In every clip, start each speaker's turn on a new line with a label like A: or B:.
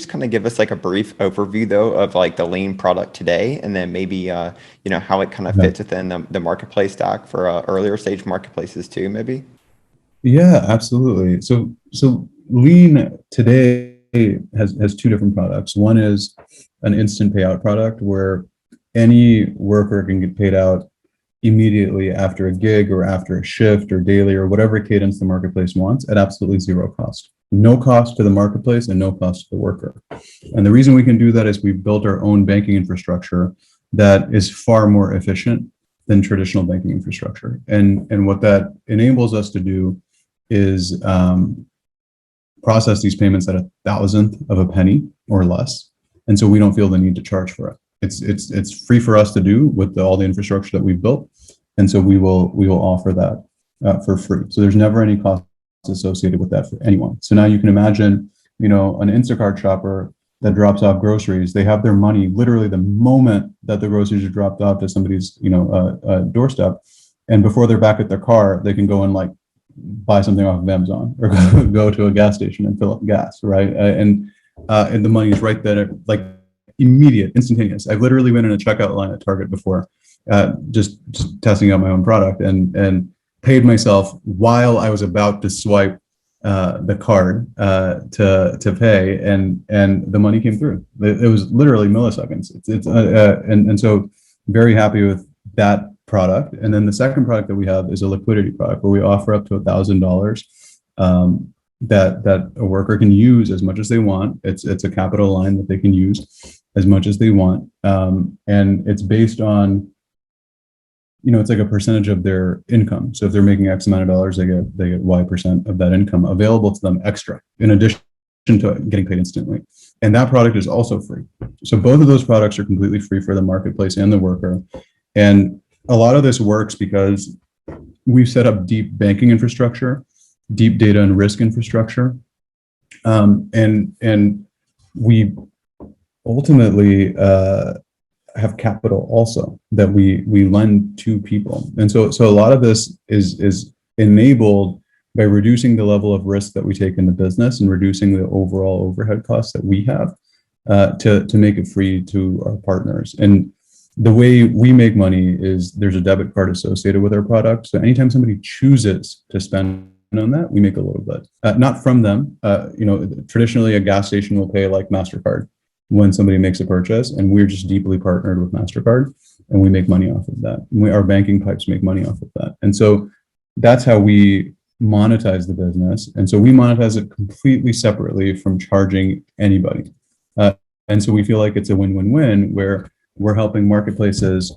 A: just kind of give us like a brief overview though of like the lean product today, and then maybe how it kind of
B: Yeah,
A: fits within the marketplace stack for earlier stage marketplaces too, maybe?
B: yeah, absolutely. So Lean today has two different products. One is an instant payout product where any worker can get paid out immediately after a gig or after a shift or daily or whatever cadence the marketplace wants at absolutely zero cost. No cost to the marketplace and no cost to the worker. And the reason we can do that is we've built our own banking infrastructure that is far more efficient than traditional banking infrastructure. And what that enables us to do is process these payments at a thousandth of a penny or less. And so we don't feel the need to charge for it. It's free for us to do with all the infrastructure that we've built, and so we will offer that for free. So there's never any cost associated with that for anyone. So now you can imagine, an Instacart shopper that drops off groceries. They have their money literally the moment that the groceries are dropped off to somebody's doorstep, and before they're back at their car, they can go and like buy something off of Amazon or go to a gas station and fill up gas, right? And the money is right there, like immediate, instantaneous. I've literally been in a checkout line at Target before, just testing out my own product, and paid myself while I was about to swipe the card to pay, and the money came through. It was literally milliseconds. And so very happy with that product. And then the second product that we have is a liquidity product where we offer up to $1,000 that a worker can use as much as they want. It's a capital line that they can use as much as they want, and it's based on, it's like a percentage of their income. So if they're making X amount of dollars, they get Y% of that income available to them extra in addition to getting paid instantly. And that product is also free. So both of those products are completely free for the marketplace and the worker. And a lot of this works because we've set up deep banking infrastructure, deep data and risk infrastructure, and we ultimately have capital also that we lend to people. And so a lot of this is enabled by reducing the level of risk that we take in the business and reducing the overall overhead costs that we have to make it free to our partners. And the way we make money is there's a debit card associated with our product. So anytime somebody chooses to spend on that, we make a little bit, not from them. Traditionally a gas station will pay like MasterCard when somebody makes a purchase, and we're just deeply partnered with MasterCard, and we make money off of that. Our banking pipes make money off of that. And so that's how we monetize the business. And so we monetize it completely separately from charging anybody. And so we feel like it's a win-win-win where we're helping marketplaces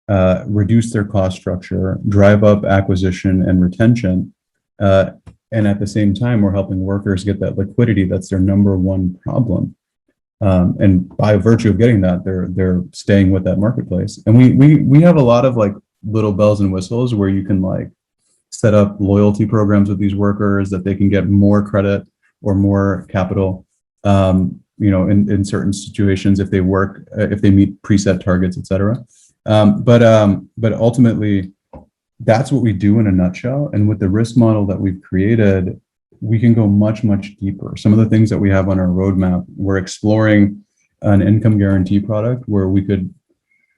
B: reduce their cost structure, drive up acquisition and retention, and at the same time, we're helping workers get that liquidity that's their number one problem. And by virtue of getting that, they're staying with that marketplace. And we have a lot of like little bells and whistles where you can like set up loyalty programs with these workers that they can get more credit or more capital, in certain situations if they meet preset targets, et cetera. But ultimately, that's what we do in a nutshell. And with the risk model that we've created, we can go much, much deeper. Some of the things that we have on our roadmap, we're exploring an income guarantee product where we could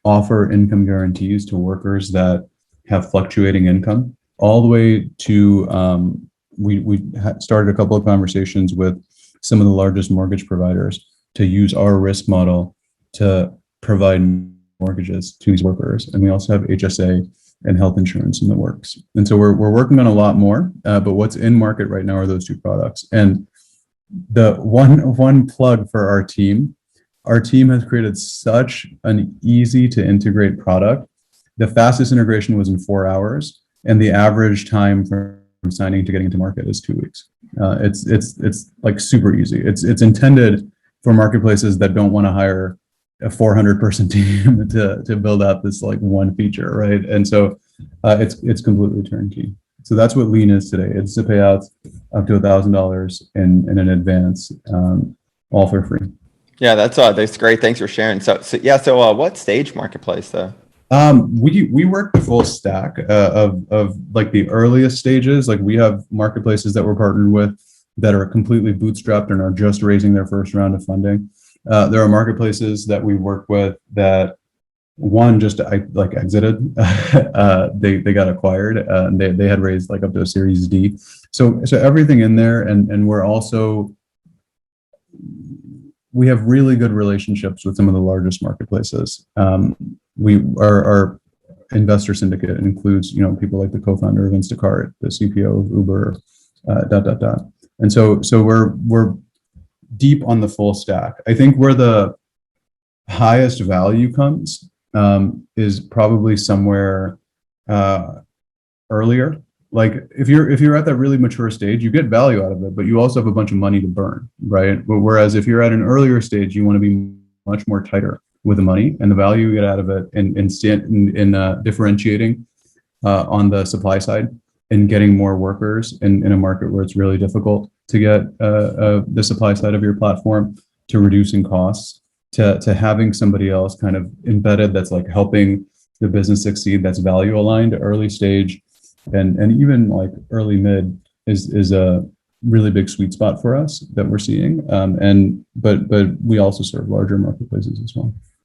B: offer income guarantees to workers that have fluctuating income, all the way to, we started a couple of conversations with some of the largest mortgage providers to use our risk model to provide mortgages to these workers. And we also have HSA and health insurance in the works. And so we're working on a lot more, but what's in market right now are those two products. And the one plug for our team has created such an easy to integrate product. The fastest integration was in 4 hours, and the average time from signing to getting into market is 2 weeks. It's like super easy. It's intended for marketplaces that don't want to hire a 400-person team to build out this like one feature, right? And so it's completely turnkey. So that's what Lean is today. It's the payouts up to $1,000 in an advance, all for free.
A: Yeah, that's great. Thanks for sharing. So what stage marketplace though?
B: We work the full stack of like the earliest stages. Like we have marketplaces that we're partnered with that are completely bootstrapped and are just raising their first round of funding. There are marketplaces that we work with that one just like exited. They got acquired. They had raised like up to a Series D. So everything in there, and we're also, we have really good relationships with some of the largest marketplaces. We our investor syndicate includes, you know, people like the co-founder of Instacart, the CPO of Uber, dot dot dot. And so we're deep on the full stack. I think where the highest value comes is probably somewhere earlier. Like if you're at that really mature stage, you get value out of it, but you also have a bunch of money to burn, right? But whereas if you're at an earlier stage, you want to be much more tighter with the money and the value you get out of it, and in differentiating on the supply side and getting more workers in a market where it's really difficult to get the supply side of your platform, to reducing costs, to having somebody else kind of embedded that's like helping the business succeed, that's value aligned, early stage, and even like early mid is a really big sweet spot for us that we're seeing. But we also serve larger marketplaces as well.